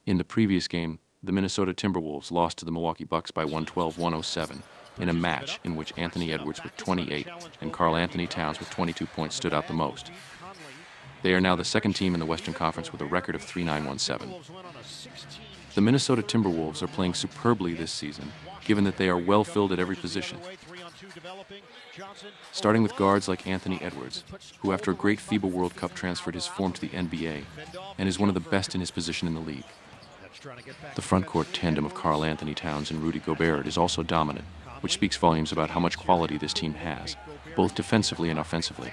In the previous game, the Minnesota Timberwolves lost to the Milwaukee Bucks by 112-107 in a match in which Anthony Edwards with 28 and Karl Anthony Towns with 22 points stood out the most. They are now the second team in the Western Conference with a record of 3-9-1-7. The Minnesota Timberwolves are playing superbly this season, given that they are well filled at every position. Starting with guards like Anthony Edwards, who after a great FIBA World Cup transferred his form to the NBA and is one of the best in his position in the league. The frontcourt tandem of Karl Anthony Towns and Rudy Gobert is also dominant, which speaks volumes about how much quality this team has, both defensively and offensively.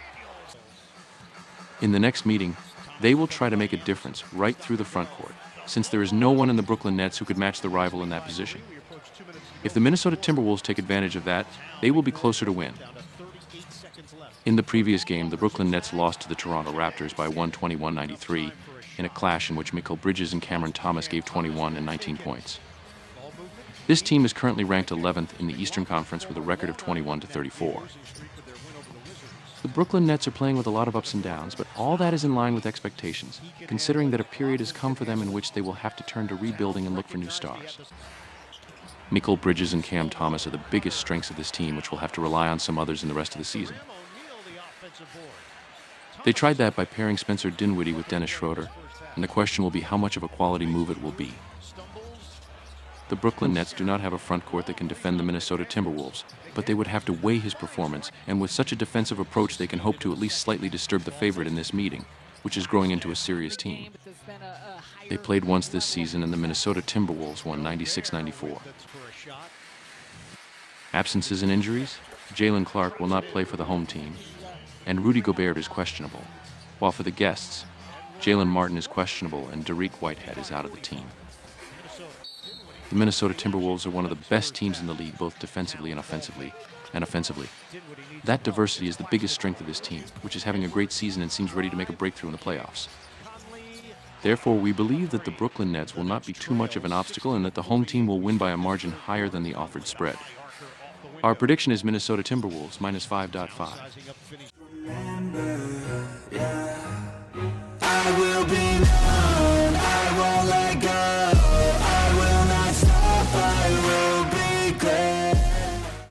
In the next meeting, they will try to make a difference right through the frontcourt, since there is no one in the Brooklyn Nets who could match the rival in that position. If the Minnesota Timberwolves take advantage of that, they will be closer to win. In the previous game, the Brooklyn Nets lost to the Toronto Raptors by 121-93 in a clash in which Mikal Bridges and Cameron Thomas gave 21 and 19 points. This team is currently ranked 11th in the Eastern Conference with a record of 21-34. The Brooklyn Nets are playing with a lot of ups and downs, but all that is in line with expectations, considering that a period has come for them in which they will have to turn to rebuilding and look for new stars. Mikal Bridges and Cam Thomas are the biggest strengths of this team, which will have to rely on some others in the rest of the season. They tried that by pairing Spencer Dinwiddie with Dennis Schroeder, and the question will be how much of a quality move it will be. The Brooklyn Nets do not have a front court that can defend the Minnesota Timberwolves, but they would have to weigh his performance, and with such a defensive approach they can hope to at least slightly disturb the favorite in this meeting, which is growing into a serious team. They played once this season and the Minnesota Timberwolves won 96-94. Absences and injuries, Jalen Clark will not play for the home team, and Rudy Gobert is questionable, while for the guests, Jalen Martin is questionable and Dariq Whitehead is out of the team. The Minnesota Timberwolves are one of the best teams in the league, both defensively and offensively. That diversity is the biggest strength of this team, which is having a great season and seems ready to make a breakthrough in the playoffs. Therefore, we believe that the Brooklyn Nets will not be too much of an obstacle and that the home team will win by a margin higher than the offered spread. Our prediction is Minnesota Timberwolves -5.5.